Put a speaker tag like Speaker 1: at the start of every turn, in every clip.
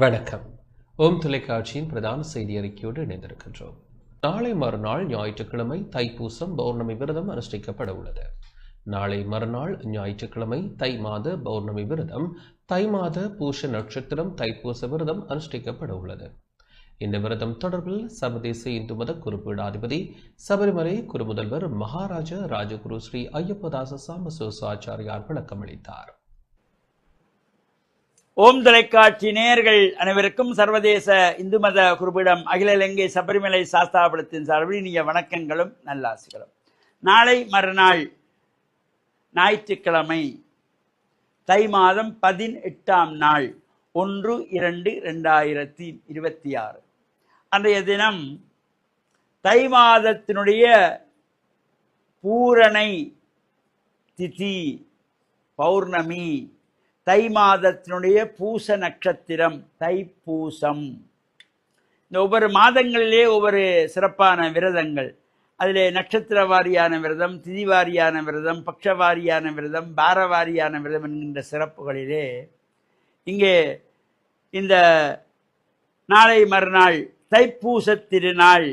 Speaker 1: வணக்கம். ஓம் தொலைக்காட்சியின் பிரதான செய்தி அறிக்கையோடு இணைந்திருக்கின்றோம். நாளை மறுநாள் ஞாயிற்றுக்கிழமை தைப்பூசம் பௌர்ணமி விரதம் அனுஷ்டிக்கப்பட உள்ளது. நாளை மறுநாள் ஞாயிற்றுக்கிழமை தை மாத பௌர்ணமி விரதம், தை மாத பூஷ நட்சத்திரம் தைப்பூச விரதம் அனுஷ்டிக்கப்பட உள்ளது. இந்த விரதம் தொடர்பில் சர்வதேச இந்து மத குறிப்பீடாதிபதி சபரிமலை குருமுதல்வர் மகாராஜா ராஜகுரு ஸ்ரீ ஐயப்பதாச சாமசோசாச்சாரியார் விளக்கம் அளித்தார்.
Speaker 2: ஓம் தொலைக்காட்சி நேயர்கள் அனைவருக்கும் சர்வதேச இந்து மத குறிப்பிடம் அகில இலங்கை சபரிமலை சாஸ்தாபுரத்தின் சார்பில் இனிய வணக்கங்களும் நல்லாசிகளும். நாளை மறுநாள் ஞாயிற்றுக்கிழமை தை மாதம் 18ஆம் நாள் 1/2/2026 அன்றைய தினம் தை மாதத்தினுடைய பூரணை திதி பௌர்ணமி, தை மாதத்தினுடைய பூச நட்சத்திரம் தைப்பூசம். இந்த ஒவ்வொரு மாதங்களிலே ஒவ்வொரு சிறப்பான விரதங்கள், அதிலே நட்சத்திர வாரியான விரதம், திதி வாரியான விரதம், பட்சவாரியான விரதம், பாரவாரியான விரதம் என்கின்ற சிறப்புகளிலே இங்கே இந்த நாளை மறுநாள் தைப்பூச திருநாள்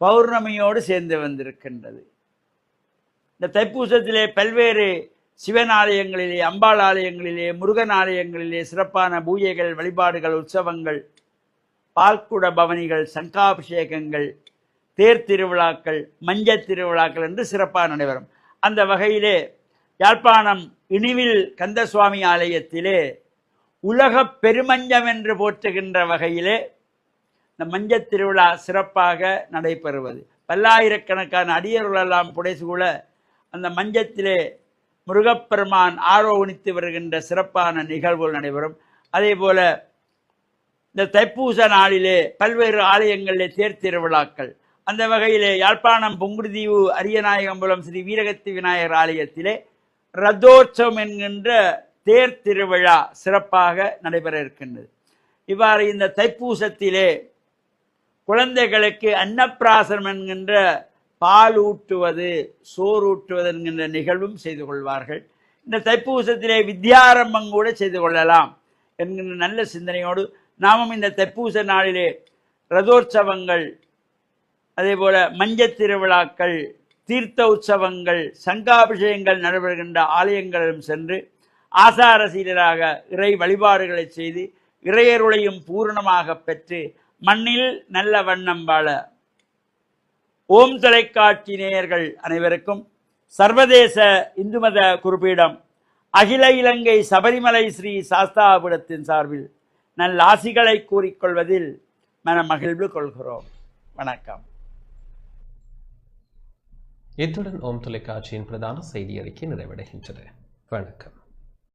Speaker 2: பௌர்ணமியோடு சேர்ந்து வந்திருக்கின்றது. இந்த தைப்பூசத்திலே பல்வேறு சிவன் ஆலயங்களிலே, அம்பாள் ஆலயங்களிலே, முருகன் ஆலயங்களிலே சிறப்பான பூஜைகள், வழிபாடுகள், உற்சவங்கள், பால்குட பவனிகள், சங்காபிஷேகங்கள், தேர் திருவிழாக்கள், மஞ்சள் திருவிழாக்கள் என்று சிறப்பாக நடைபெறும். அந்த வகையிலே யாழ்ப்பாணம் இனிவில் கந்தசுவாமி ஆலயத்திலே உலக பெருமஞ்சம் என்று போற்றுகின்ற வகையிலே இந்த மஞ்சள் திருவிழா சிறப்பாக நடைபெறுவது. பல்லாயிரக்கணக்கான அடியர்களெல்லாம் புடைசூழ அந்த மஞ்சத்திலே முருகப்பெருமான் ஆரோகணித்து வருகின்ற சிறப்பான நிகழ்வுகள் நடைபெறும். அதே போல இந்த தைப்பூச நாளிலே பல்வேறு ஆலயங்களிலே தேர் திருவிழாக்கள். அந்த வகையிலே யாழ்ப்பாணம் புங்குடுதீவு அரியநாயகம்புலம் ஸ்ரீ வீரகத்தி விநாயகர் ஆலயத்திலே ரதோற்சவம் என்கின்ற தேர் திருவிழா சிறப்பாக நடைபெற இருக்கின்றது. இவ்வாறு இந்த தைப்பூசத்திலே குழந்தைகளுக்கு அன்னப்பிராசனம் என்கின்ற பால் ஊட்டுவது, சோறூட்டுவது என்கின்ற நிகழ்வும் செய்து கொள்வார்கள். இந்த தைப்பூசத்திலே வித்யாரம்பம் கூட செய்து கொள்ளலாம் என்கின்ற நல்ல சிந்தனையோடு நாமும் இந்த தைப்பூச நாளிலே ரதோற்சவங்கள், அதே போல மஞ்சள் திருவிழாக்கள், தீர்த்த உற்சவங்கள், சங்காபிஷேகங்கள் நடைபெறுகின்ற ஆலயங்களிலும் சென்று ஆசாரசீலராக இறை வழிபாடுகளை செய்து இறையருளையும் பூரணமாக பெற்று மண்ணில் நல்ல வண்ணம் வாழ ஓம் தொலைக்காட்சி நேயர்கள் அனைவருக்கும் சர்வதேச இந்து மத குறிப்பீடம் அகில இலங்கை சபரிமலை ஸ்ரீ சாஸ்தாபுரத்தின் சார்பில் நல்ல ஆசிகளை கூறிக்கொள்வதில் மன மகிழ்வு கொள்கிறோம். வணக்கம்.
Speaker 1: இத்துடன் ஓம் தொலைக்காட்சியின் பிரதான செய்தி அறிக்கை நிறைவடைகின்றது. வணக்கம்.